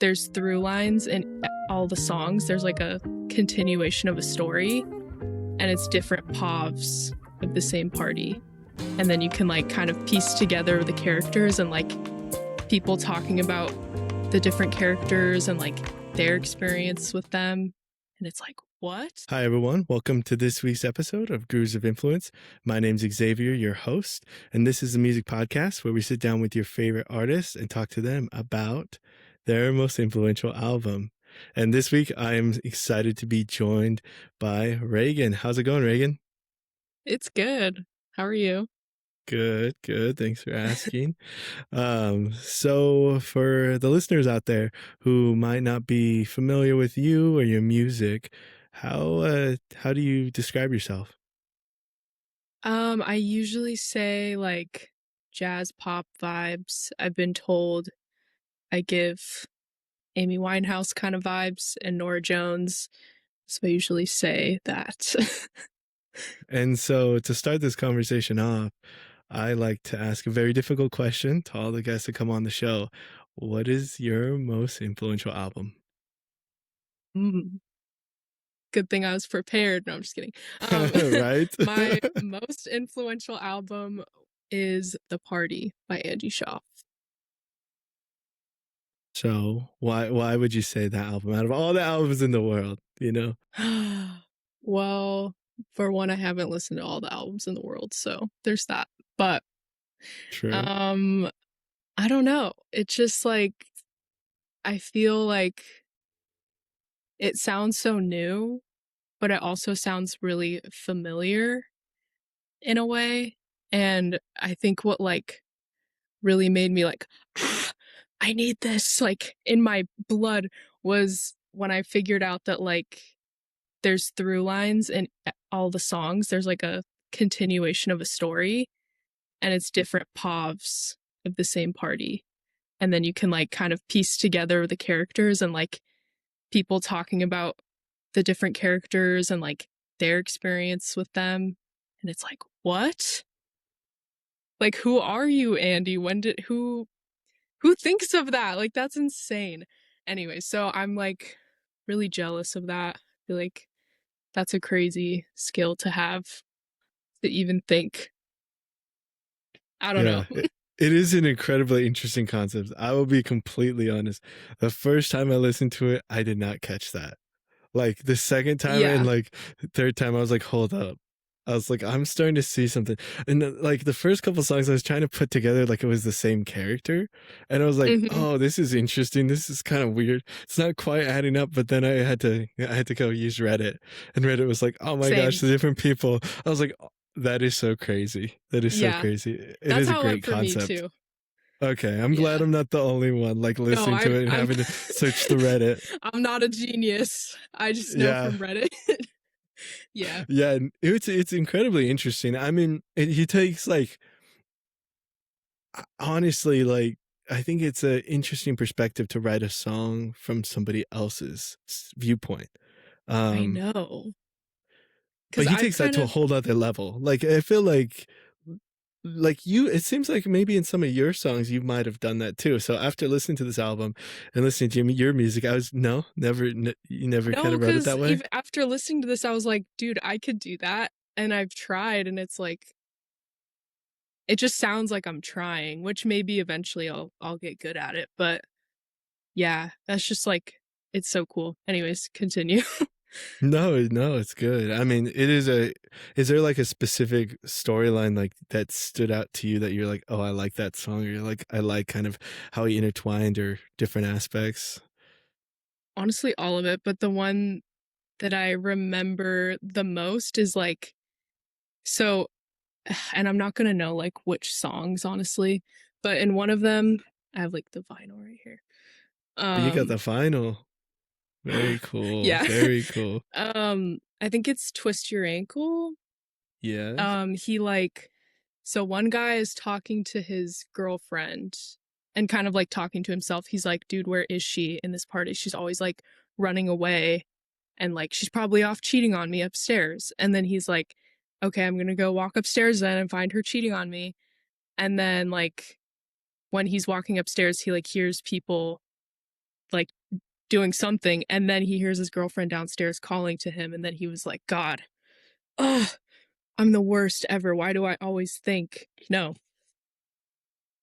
there's through lines in all the songs. There's like a continuation of a story, and it's different povs of the same party. And then you can like kind of piece together the characters and like people talking about the different characters and like their experience with them. And it's like, what? Hi, everyone. Welcome to this week's episode of Grooves of Influence. My name's Xavier, your host, and this is a music podcast where we sit down with your favorite artists and talk to them about their most influential album. And this week, I am excited to be joined by Raegan. How's it going, Raegan? It's good. How are you? Good. Thanks for asking. So for the listeners out there who might not be familiar with you or your music, how do you describe yourself? I usually say like jazz pop vibes. I've been told I give Amy Winehouse kind of vibes and Nora Jones. So I usually say that. And so to start this conversation off, I like to ask a very difficult question to all the guests that come on the show. What is your most influential album? Good thing I was prepared. No, I'm just kidding. Right? My most influential album is The Party by Andy Shauf. So why would you say that album out of all the albums in the world, you know? Well, for one, I haven't listened to all the albums in the world, so there's that. But True. I don't know. It's just like I feel like it sounds so new, but it also sounds really familiar in a way. And I think what like really made me like I need this like in my blood was when I figured out that like there's through lines in all the songs. There's like a continuation of a story, and it's different povs of the same party. And then you can like kind of piece together the characters and like people talking about the different characters and like their experience with them. And it's like, what? Like, who are you, Andy? Who thinks of that? Like, that's insane. Anyway, so I'm like really jealous of that. I feel like that's a crazy skill to have, to even think. I don't know. It is an incredibly interesting concept. I will be completely honest. The first time I listened to it, I did not catch that. Like the second time Yeah. and like third time, I was like, hold up. I was like, I'm starting to see something. And like the first couple songs I was trying to put together like it was the same character. And I was like, oh, this is interesting. This is kind of weird. It's not quite adding up. But then I had to go use Reddit. And Reddit was like, oh my gosh, the different people. I was like, oh, that is so crazy. That is so crazy. It is a great concept. Me too. Okay, I'm glad I'm not the only one like listening to it and having to search the Reddit. I'm not a genius. I just know from Reddit. Yeah, and it's incredibly interesting. I mean, he takes like honestly, like I think it's an interesting perspective to write a song from somebody else's viewpoint. I know. But he takes that to a whole other level. Like I feel like you, it seems like maybe in some of your songs you might have done that too. So after listening to this album and listening to your music, I was you never kind of wrote it that way. Even after listening to this, I was like, dude, I could do that, and I've tried, and it's like, it just sounds like I'm trying, which maybe eventually I'll get good at it. But yeah, that's just like, it's so cool. Anyways, continue. No, it's good. I mean, is there like a specific storyline like that stood out to you that you're like, oh, I like that song, or you're like, I like kind of how he intertwined or different aspects? Honestly, all of it. But the one that I remember the most is like, so, and I'm not going to know like which songs, honestly, but in one of them, I have like the vinyl right here. You got the vinyl. Very cool. Yeah. Very cool. I think it's Twist Your Ankle. Yeah. He like, so one guy is talking to his girlfriend and kind of like talking to himself. He's like, dude, where is she in this party? She's always like running away, and like she's probably off cheating on me upstairs. And then he's like, okay, I'm gonna go walk upstairs then and find her cheating on me. And then like when he's walking upstairs, he like hears people like doing something, and then he hears his girlfriend downstairs calling to him, and then he was like, God, oh, I'm the worst ever. Why do I always think? No,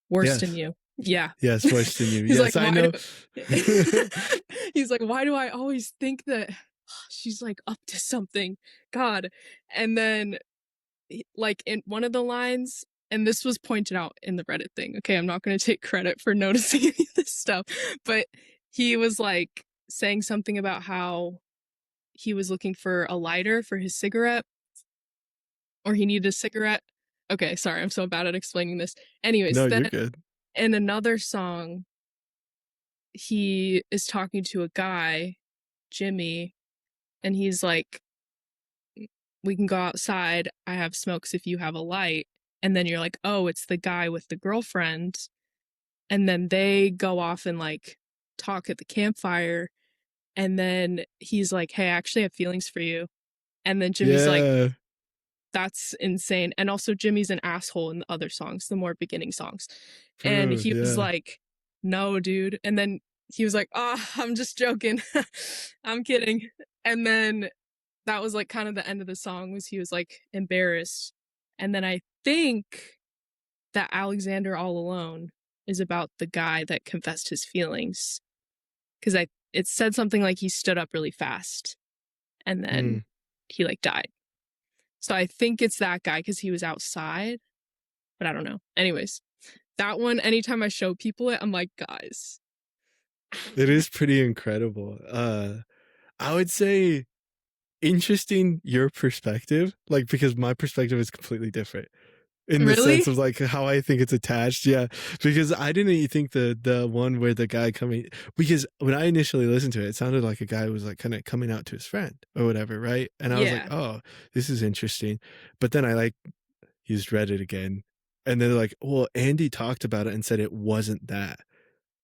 worst in Yes. you. Yeah. Yes, worse than you. He's like, Yes, I why know. do he's like, why do I always think that she's like up to something? God. And then like in one of the lines, and this was pointed out in the Reddit thing. Okay, I'm not going to take credit for noticing any of this stuff, but he was like saying something about how he was looking for a lighter for his cigarette, or he needed a cigarette. Okay, sorry, I'm so bad at explaining this. Anyways, No, then you're good. in another song, he is talking to a guy, Jimmy, and he's like, we can go outside. I have smokes if you have a light. And then you're like, oh, it's the guy with the girlfriend. And then they go off and like talk at the campfire. And then he's like, hey, I actually have feelings for you. And then Jimmy's like, Yeah. that's insane. And also, Jimmy's an asshole in the other songs, the more beginning songs. And True. he was Yeah. like, no, dude. And then he was like, oh, I'm just joking. I'm kidding. And then that was like kind of the end of the song, was he was like embarrassed. And then I think that Alexander All Alone is about the guy that confessed his feelings. Because it said something like he stood up really fast and then Mm. he like died. So I think it's that guy because he was outside, but I don't know. Anyways, that one, anytime I show people it, I'm like, guys. It is pretty incredible. I would say interesting your perspective, like because my perspective is completely different in the sense Really? of like how I think it's attached. Yeah, because I didn't even think the one where the guy coming, because when I initially listened to it, it sounded like a guy was like kind of coming out to his friend or whatever, right? And I was like, Yeah. oh, this is interesting. But then I like used Reddit again, and they're like, well, Andy talked about it and said it wasn't that.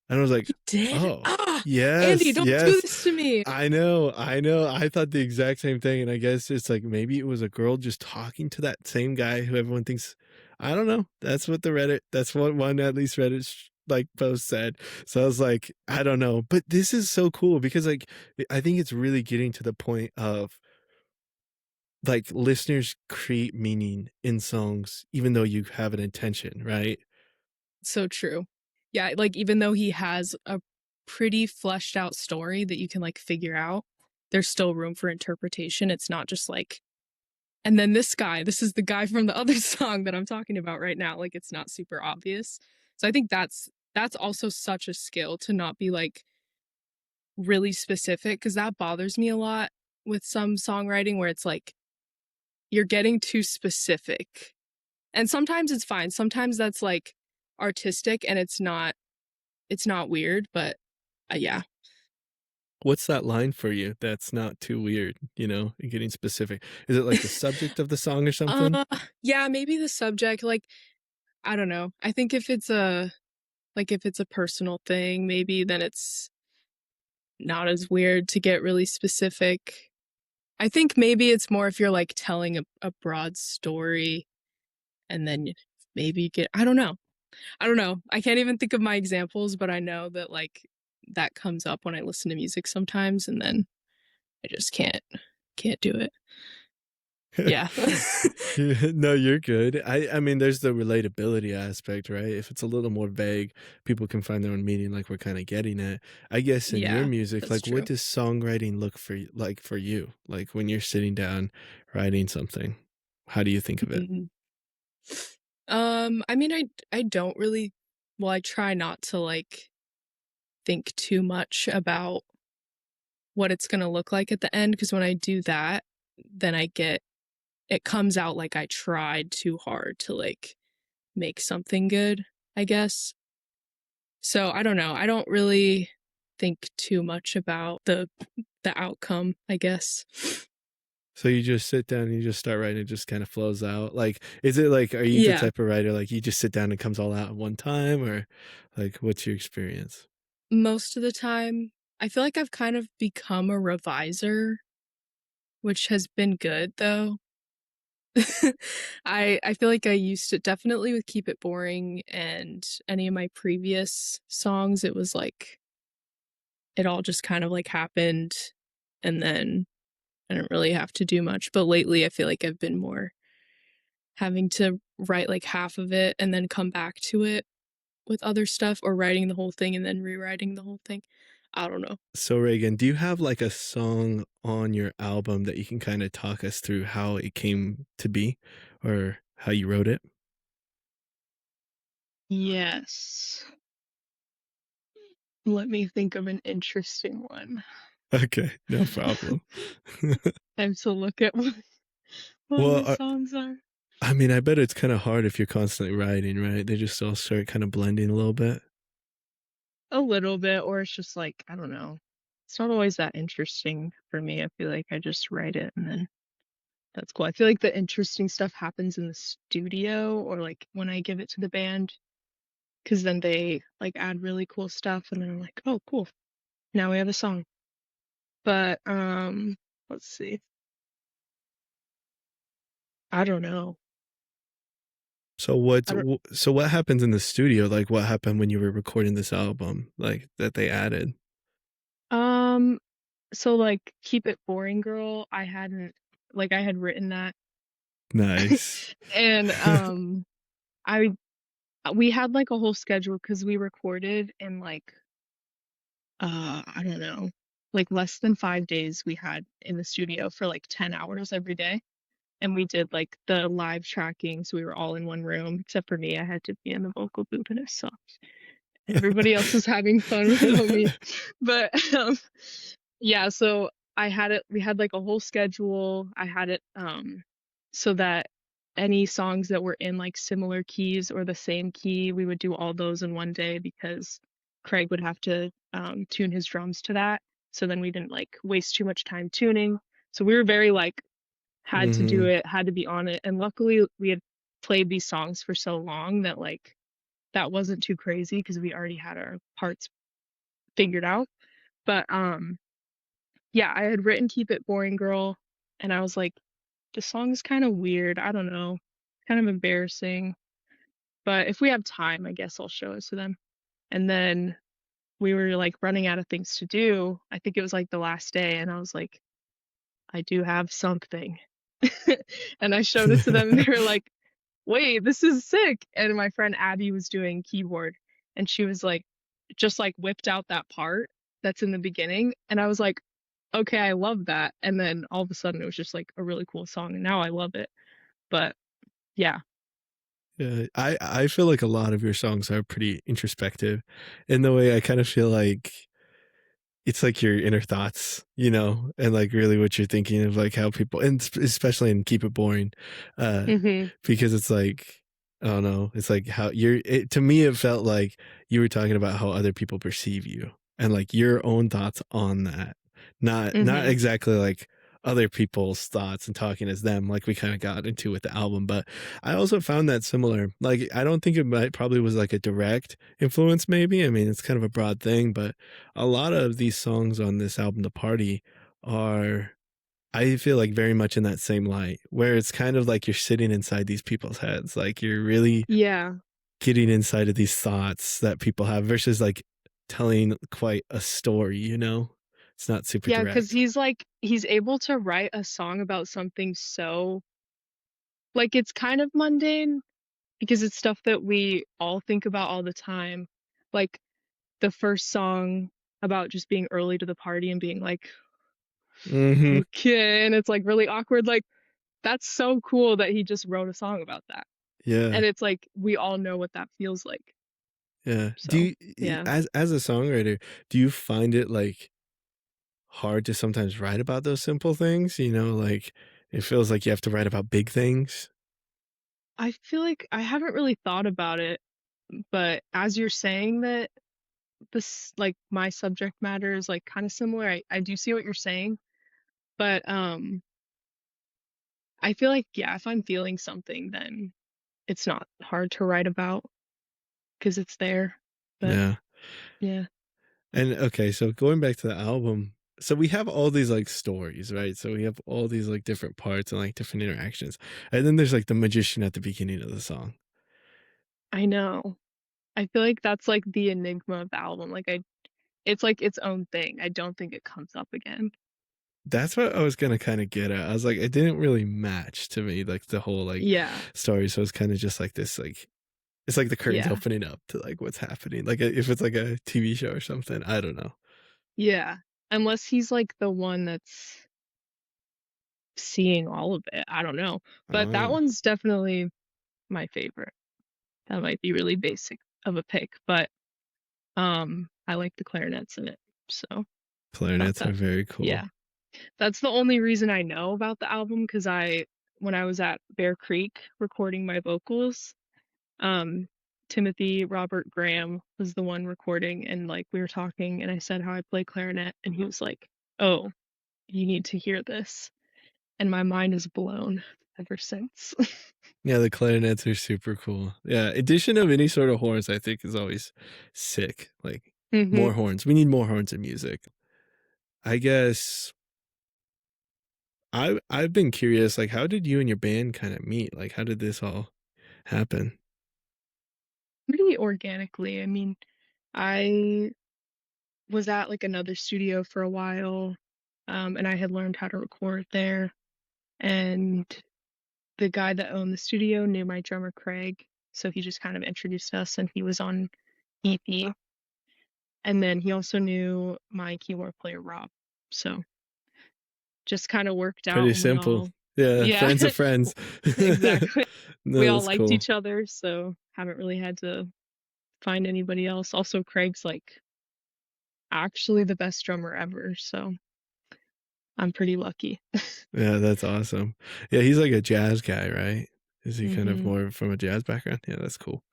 And I was like, He did? oh, Ah, Andy, yes, don't do yes. this to me. I know, I know. I thought the exact same thing. And I guess it's like maybe it was a girl just talking to that same guy who everyone thinks, I don't know. That's what one at least Reddit like post said. So I was like, I don't know. But this is so cool because like I think it's really getting to the point of like listeners create meaning in songs, even though you have an intention, right? So true. Yeah, like even though he has a pretty fleshed out story that you can like figure out, there's still room for interpretation. It's not just like, and then this guy, this is the guy from the other song that I'm talking about right now. Like it's not super obvious. So I think that's also such a skill to not be like really specific, because that bothers me a lot with some songwriting where it's like you're getting too specific. And sometimes it's fine. Sometimes that's like artistic and it's not weird, but yeah. What's that line for you that's not too weird, getting specific? Is it like the subject of the song or something? uh yeah, maybe the subject, like I don't know. I think if it's a personal thing, maybe then it's not as weird to get really specific. I think maybe it's more if you're like telling a broad story and then maybe get, I don't know. I don't know. I can't even think of my examples, but I know that like that comes up when I listen to music sometimes, and then I just can't do it. Yeah. Yeah, no, you're good. I mean, there's the relatability aspect, right? If it's a little more vague, people can find their own meaning, like we're kind of getting at. I guess in your Yeah, music, that's like, what true. does songwriting look for you, like for you? Like when you're sitting down writing something, how do you think of it? Mhm. I mean, I don't really, well, I try not to like think too much about what it's gonna look like at the end, because when I do that, then it comes out like I tried too hard to like make something good, I guess. So I don't know. I don't really think too much about the outcome, I guess. So you just sit down and you just start writing, it just kind of flows out. Like, is it like, are you the Yeah. type of writer, like you just sit down and it comes all out at one time, or like, what's your experience? Most of the time, I feel like I've kind of become a reviser, which has been good though. I feel like I used to, definitely with Keep It Boring and any of my previous songs, it was like it all just kind of like happened, and then I didn't really have to do much. But lately I feel like I've been more having to write like half of it and then come back to it with other stuff, or writing the whole thing and then rewriting the whole thing. I don't know. So Reagan, do you have like a song on your album that you can kind of talk us through how it came to be or how you wrote it? Yes. Let me think of an interesting one. Okay, no problem. I have to look at what Well, my songs are. I mean, I bet it's kind of hard if you're constantly writing, right? They just all start kind of blending a little bit. A little bit, or it's just like, I don't know. It's not always that interesting for me. I feel like I just write it and then that's cool. I feel like the interesting stuff happens in the studio, or like when I give it to the band, because then they like add really cool stuff and then I'm like, oh cool. Now we have a song. But let's see. I don't know. So I don't what happens in the studio? Like what happened when you were recording this album? Like that they added? um so like Keep It Boring Girl, I had written that. Nice. And I we had like a whole schedule because we recorded in like I don't know, like less than 5 days we had in the studio for like 10 hours every day. And we did like the live tracking, so we were all in one room, except for me. I had to be in the vocal booth and it sucked. Everybody else was having fun without me. But yeah, so we had like a whole schedule. I had it so that any songs that were in like similar keys or the same key, we would do all those in one day because Craig would have to tune his drums to that. So then we didn't like waste too much time tuning. So we were very like had to do Hmm. it, had to be on it. And luckily we had played these songs for so long that like that wasn't too crazy because we already had our parts figured out. But yeah, I had written Keep It Boring Girl and I was like, the song is kind of weird. I don't know. Kind of embarrassing. But if we have time, I guess I'll show it to them. And then we were like running out of things to do. I think it was like the last day and I was like, I do have something. And I showed it to them and they were like, wait, this is sick. And my friend Abby was doing keyboard and she was like, just like whipped out that part that's in the beginning. And I was like, okay, I love that. And then all of a sudden it was just like a really cool song. And now I love it. But yeah. Yeah, I feel like a lot of your songs are pretty introspective in the way I kind of feel like it's like your inner thoughts, you know, and like really what you're thinking of like how people and especially in Keep It Boring, uh, Hmm. because it's like I don't know, it's like how to me it felt like you were talking about how other people perceive you and like your own thoughts on that. Not Hmm. exactly like other people's thoughts and talking as them like we kind of got into with the album, but I also found that similar. Like I don't think it might probably was like a direct influence maybe. I mean, it's kind of a broad thing, but a lot of these songs on this album, The Party, are I feel like very much in that same light, where it's kind of like you're sitting inside these people's heads, like you're really Yeah. getting inside of these thoughts that people have versus like telling quite a story, you know? It's not super Yeah. Cause direct. he's able to write a song about something so like it's kind of mundane because it's stuff that we all think about all the time. Like the first song about just being early to the party and being like, Mhm. okay, and it's like really awkward. Like that's so cool that he just wrote a song about that. Yeah. And it's like we all know what that feels like. Yeah. Do So, you yeah. as a songwriter, do you find it like hard to sometimes write about those simple things, you know, like it feels like you have to write about big things? I feel like I haven't really thought about it, but as you're saying that this like my subject matter is like kind of similar, I do see what you're saying, but I feel like yeah, if I'm feeling something then it's not hard to write about because it's there. But Yeah. yeah. And okay, so going back to the album, so we have all these like stories, right? So we have all these like different parts and like different interactions. And then there's like the magician at the beginning of the song. I know. I feel like that's like the enigma of the album. Like it's like its own thing. I don't think it comes up again. That's what I was gonna kind of get at. I was like, it didn't really match to me, like the whole like Yeah. story. So it's kind of just like this, like it's like the curtains Yeah. opening up to like what's happening. Like if it's like a TV show or something, I don't know. Yeah. Unless he's like the one that's seeing all of it. I don't know. But that Oh, one's definitely my favorite. That might be really basic of a pick, but I like the clarinets in it. So thought clarinets are that very cool. yeah. That's the only reason I know about the album because when I was at Bear Creek recording my vocals, um Timothy Robert Graham was the one recording and like we were talking and I said how I play clarinet and he was like, "Oh, you need to hear this." And my mind is blown ever since. Yeah, the clarinets are super cool. Yeah, addition of any sort of horns, I think, is always sick. Like hmm more horns. We need more horns in music. I guess I've been curious, like how did you and your band kind of meet? Like how did this all happen? Pretty organically. I mean, I was at like another studio for a while, and I had learned how to record there. And the guy that owned the studio knew my drummer Craig, so he just kind of introduced us, and he was on EP. And then he also knew my keyboard player Rob, so just kind of worked out, Pretty and we simple. all, Yeah, yeah, friends of friends. exactly. We No, all that's liked cool. each other, so haven't really had to find anybody else. Also, Craig's like actually the best drummer ever, so I'm pretty lucky. Yeah, that's awesome. Yeah, he's like a jazz guy, right? Is he kind of hmm more from a jazz background? Yeah, that's cool.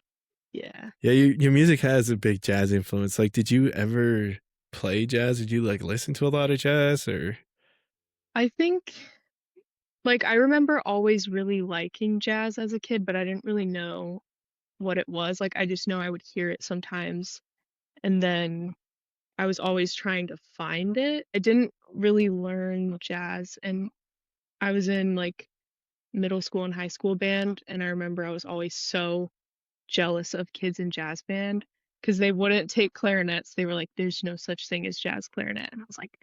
Yeah. Yeah, your music has a big jazz influence. Like, did you ever play jazz? Did you like listen to a lot of jazz or? I think like I remember always really liking jazz as a kid, but I didn't really know what it was. Like I just know I would hear it sometimes and then I was always trying to find it. I didn't really learn jazz and I was in like middle school and high school band and I remember I was always so jealous of kids in jazz band because they wouldn't take clarinets. They were like, there's no such thing as jazz clarinet. And I was like,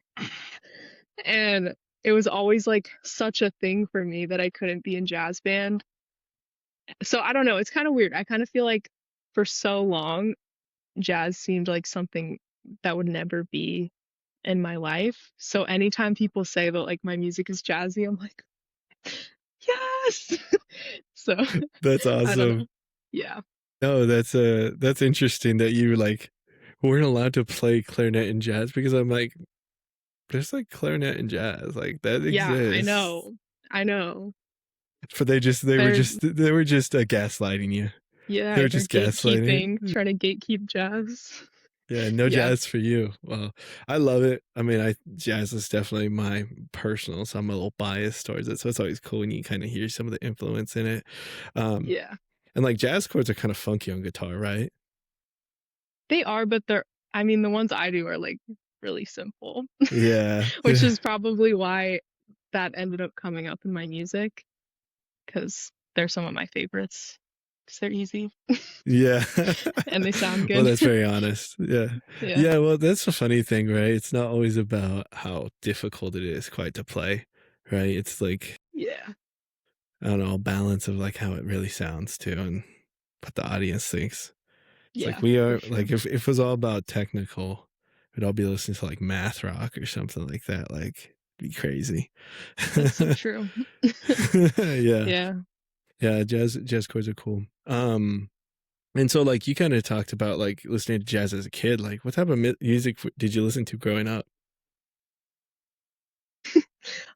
and it was always like such a thing for me that I couldn't be in jazz band. So I don't know. It's kind of weird. I kind of feel like for so long, jazz seemed like something that would never be in my life. So anytime people say that like my music is jazzy, I'm like, yes. So That's I don't know. awesome. Yeah. No, that's interesting that you like weren't allowed to play clarinet in jazz because I'm like, there's like clarinet in jazz, like that Yeah, I exists. know. I know. But They're they were just gaslighting you. They yeah, were they're just gaslighting. gatekeeping, trying to gatekeep jazz. Yeah, no Yeah. jazz for you. Well, I love it. I mean, I jazz is definitely my personal, so I'm a little biased towards it. So it's always cool when you kind of hear some of the influence in it. Um, Yeah. and like jazz chords are kind of funky on guitar, right? They are, but they're I mean the ones I do are like really simple, Yeah, which is probably why that ended up coming up in my music because they're some of my favorites. 'Cause they're easy yeah. and they sound Well, good. that's very honest. Yeah, Yeah. yeah. Well, that's the funny thing, right? It's not always about how difficult it is quite to play, right? It's like Yeah. I don't know, a balance of like how it really sounds too, and what the audience thinks. It's like Yeah, we for are sure. like if it was all about technical, we'd all be listening to like math rock or something like that. Like be crazy. That's so true. Yeah. Yeah. Yeah, jazz chords are cool. And so like you kind of talked about like listening to jazz as a kid. Like what type of music did you listen to growing up?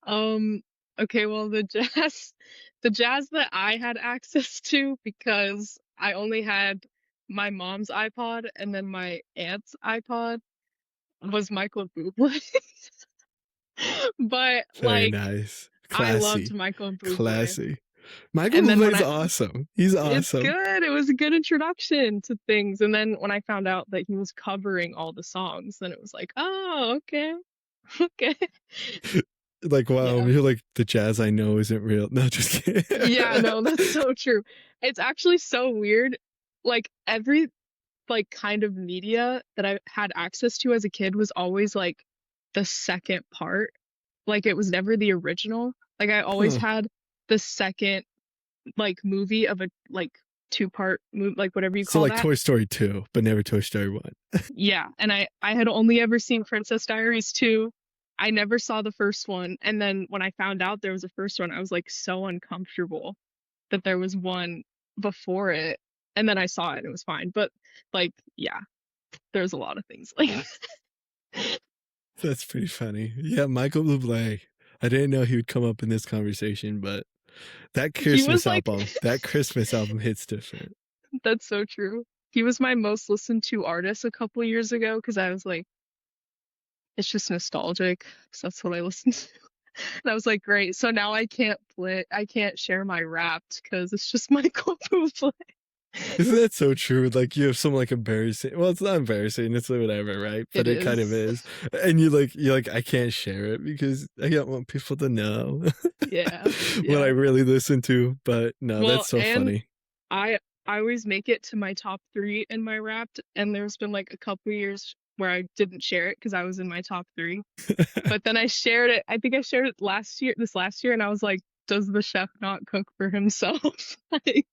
Um, okay, well the jazz that I had access to because I only had my mom's iPod and then my aunt's iPod was Michael Bublé. But Very like nice. I loved Classy. Michael Bublé. Classy. Michael And then Bublé when is I awesome. He's it's awesome. good. It was a good introduction to things. And then when I found out that he was covering all the songs, then it was like, oh, okay. Okay. Like, wow, Yeah. you're like the jazz I know isn't real. No, just kidding. Yeah, no, that's so true. It's actually so weird. Like every like kind of media that I had access to as a kid was always like the second part. Like it was never the original. Like I always Huh. had the second like movie of a like two-part movie, like whatever you So call like that. Toy Story 2, but never Toy Story 1. Yeah, and I had only ever seen Princess Diaries 2. I never saw the first one, and then when I found out there was a first one, I was like so uncomfortable that there was one before it, and then I saw it and it was fine. But like, yeah, there's a lot of things like That's pretty funny. Yeah, Michael Bublé. I didn't know he would come up in this conversation, but he was like That Christmas album hits different. that's so true. He was my most listened to artist a couple years ago because I was like, it's just nostalgic. So that's what I listened to. And I was like, great. So now I can't share my Wrapped because it's just Michael Bublé. Isn't that so true? Like you have some like embarrassing. Well, it's not embarrassing. It's whatever, right? It But it kind of is. is. And you're like I can't share it because I don't want people to know Yeah. what I Yeah. really listen to. But no, Well, that's so and funny. I always make it to my top three in my Wrapped, and there's been like a couple years where I didn't share it because I was in my top three. But then I shared it. I think I shared it this last year, and I was like, does the chef not cook for himself? Like,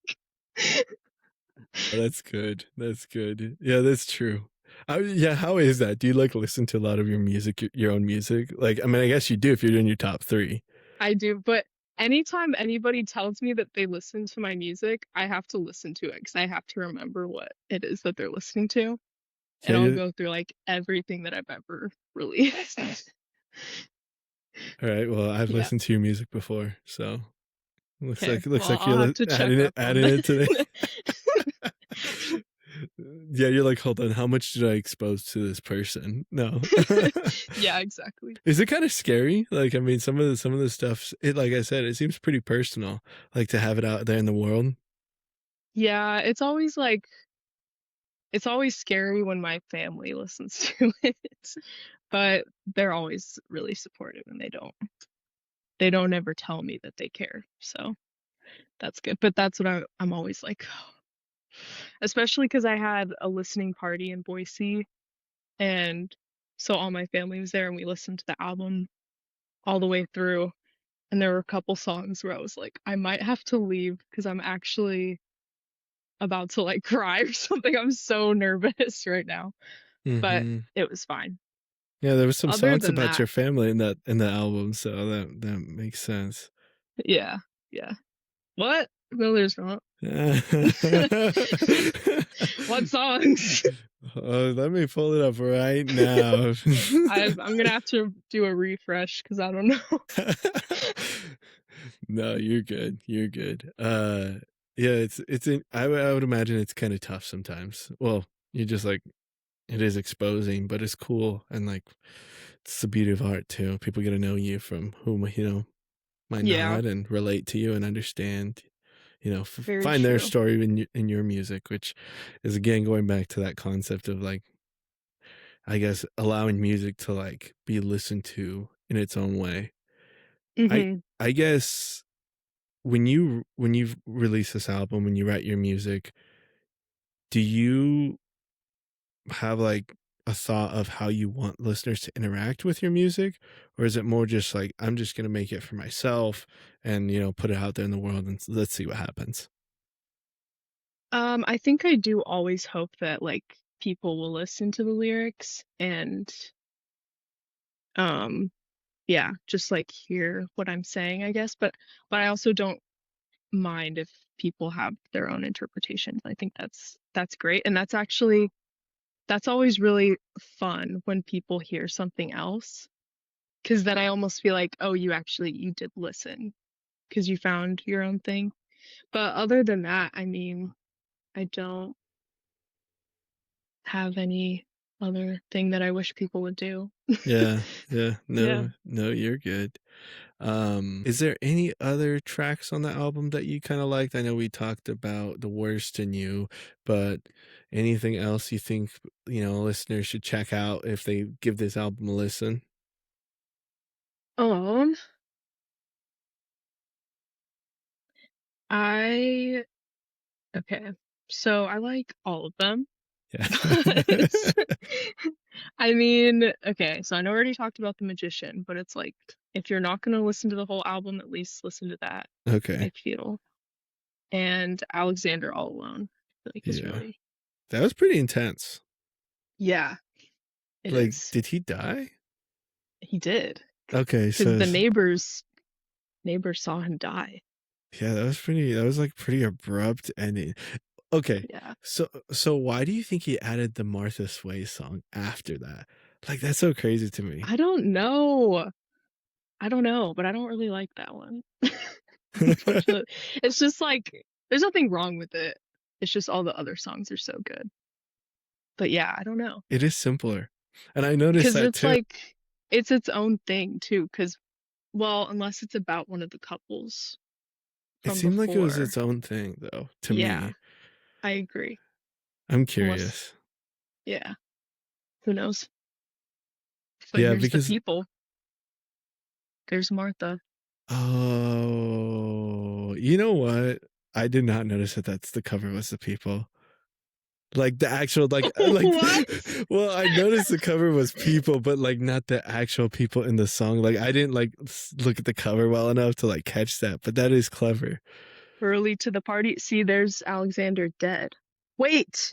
Oh, that's good. That's good. Yeah, that's true. Yeah, how is that? Do you like listen to a lot of your music, your own music? Like, I mean, I guess you do if you're doing your top three. I do. But anytime anybody tells me that they listen to my music, I have to listen to it because I have to remember what it is that they're listening to. Yeah, And I'll go through like everything that I've ever released. all right. Well, I've Yeah. listened to your music before, so Okay. looks Well, like I'll you're have to check up on adding it today. that. Yeah, you're like, hold on, how much did I expose to this person? No. Yeah, exactly. Is it kind of scary? Like, I mean, some of the stuff, it like I said, it seems pretty personal, like to have it out there in the world. Yeah, it's always scary when my family listens to it, but they're always really supportive and they don't ever tell me that they care. So that's good. But that's what I'm always like, especially because I had a listening party in Boise and so all my family was there and we listened to the album all the way through. And there were a couple songs where I was like, I might have to leave because I'm actually about to like cry or something. I'm so nervous right now, but Hmm. it was fine. Yeah, there was some Other songs than about that, your family in the album, so that makes sense. yeah, yeah. What? No, there's not. What songs? Oh, let me pull it up right now. I'm gonna have to do a refresh because I don't know. No, you're good. You're good. Yeah, I would imagine it's kind of tough sometimes. Well, you're just like it is exposing, but it's cool and like it's the beauty of art too. People get to know you from whom might Yeah, not and relate to you and understand. very Find their true. story in your music, which is again going back to that concept of like I guess allowing music to like be listened to in its own way. I Hmm. I guess when you release this album, when you write your music, do you have like a thought of how you want listeners to interact with your music, or is it more just like I'm just gonna make it for myself and put it out there in the world and let's see what happens? I think I do always hope that like people will listen to the lyrics and um yeah, just like hear what I'm saying, I guess. But I also don't mind if people have their own interpretations. I think that's great. And that's always really fun when people hear something else. Because then I almost feel like, oh, you did listen because you found your own thing. But other than that, I mean, I don't have any other thing that I wish people would do. Yeah, yeah, Yeah. no, you're good. Is there any other tracks on the album that you kind of liked? I know we talked about The Worst in You, but anything else you think, listeners should check out if they give this album a listen? Um, I okay. So I like all of them. Yeah. I mean, okay, so I know I already talked about The Magician, but it's like, if you're not gonna listen to the whole album, at least listen to that, Okay. I feel. And Alexander All Alone, I feel like is Yeah. really, That was pretty intense. yeah, it Like, is. did he die? He did. Okay, Because so the neighbors saw him die. yeah, that was like pretty abrupt ending. Okay. Yeah. So why do you think he added the Martha Sway song after that? Like that's so crazy to me. I don't know. I don't know, but I don't really like that one. Unfortunately. It's just like there's nothing wrong with it. It's just all the other songs are so good. But yeah, I don't know. It is simpler. And I noticed Because that it's too. like it's its own thing too. Because well, unless it's about one of the couples It from seemed like it was before. its own thing though, to Yeah, me. I agree. I'm Unless, curious. yeah, who knows? But Yeah, here's the because people. There's Martha. oh, you know what? I did not notice that that's the cover was the people. Like the actual like What? well, I noticed the cover was people, but like not the actual people in the song. Like I didn't like look at the cover well enough to like catch that, but that is clever. Early to the party. See, there's Alexander dead. Wait,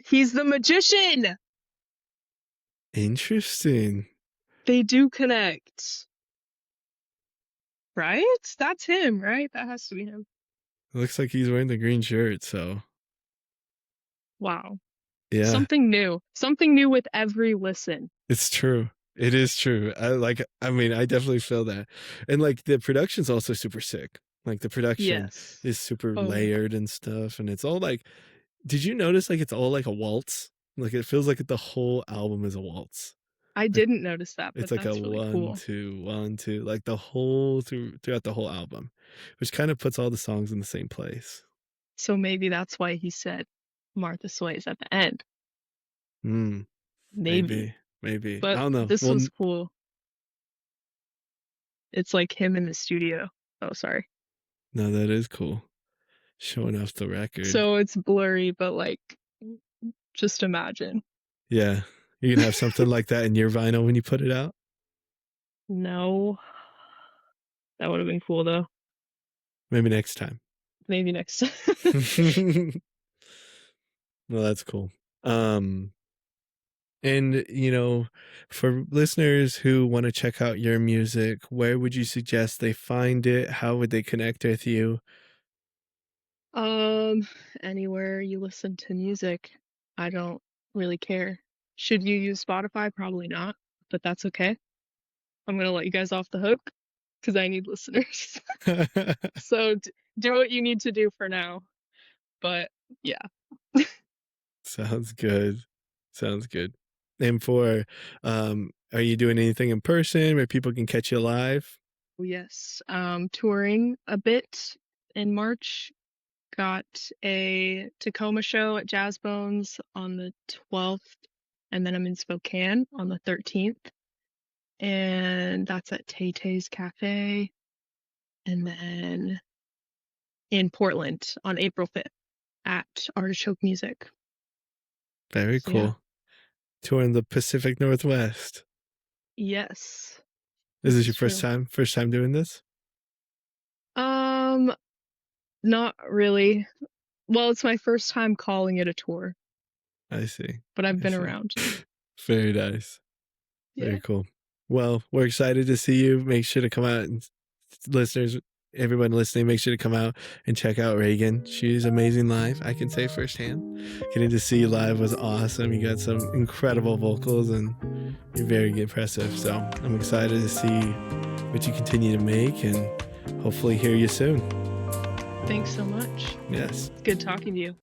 he's the magician. Interesting. They do connect, right? That's him, right? That has to be him. It looks like he's wearing the green shirt, so Wow. yeah, Something new with every listen. it's true. It is true. I mean, I definitely feel that. And like the production's also super sick. Like the production Yes. is super Oh, layered and stuff, and it's all like did you notice like it's all like a waltz? Like it feels like the whole album is a waltz. I Like didn't notice that, it's but like a that's really one, cool. two, one, two, like the whole throughout the whole album, which kind of puts all the songs in the same place. So maybe that's why he said Martha Sway's at the end. Hmm. Maybe. Maybe. I But don't know. this Well, was cool. It's like him in the studio. Oh, sorry. no, that is cool. Showing off the record. So it's blurry, but like, just imagine. Yeah. You can have something like that in your vinyl when you put it out. No, that would have been cool though. Maybe next time. Maybe next time. Well, that's cool. And you know, for listeners who want to check out your music, where would you suggest they find it? How would they connect with you? Anywhere you listen to music, I don't really care. Should you use Spotify? Probably not, but that's okay. I'm gonna let you guys off the hook because I need listeners. So do what you need to do for now. But yeah. Sounds good. Sounds good. And for are you doing anything in person where people can catch you live? Yes. Touring a bit in March. Got a Tacoma show at Jazz Bones on the 12th, and then I'm in Spokane on the 13th, and that's at Tay Tay's Cafe, and then in Portland on April 5th at Artichoke Music. Very So yeah. cool. Touring the Pacific Northwest. Yes, Is this this is your true. first time doing this? Um, Not really. Well, it's my first time calling it a tour, I see. but I've I been see. around. Very nice. Yeah. Very cool. Well, we're excited to see you. Make sure to come out and listeners, everyone listening, make sure to come out and check out Raegan. She's amazing live. I can say firsthand. Getting to see you live was awesome. You got some incredible vocals and you're very impressive. So I'm excited to see what you continue to make and hopefully hear you soon. Thanks so much. Yes. It's good talking to you.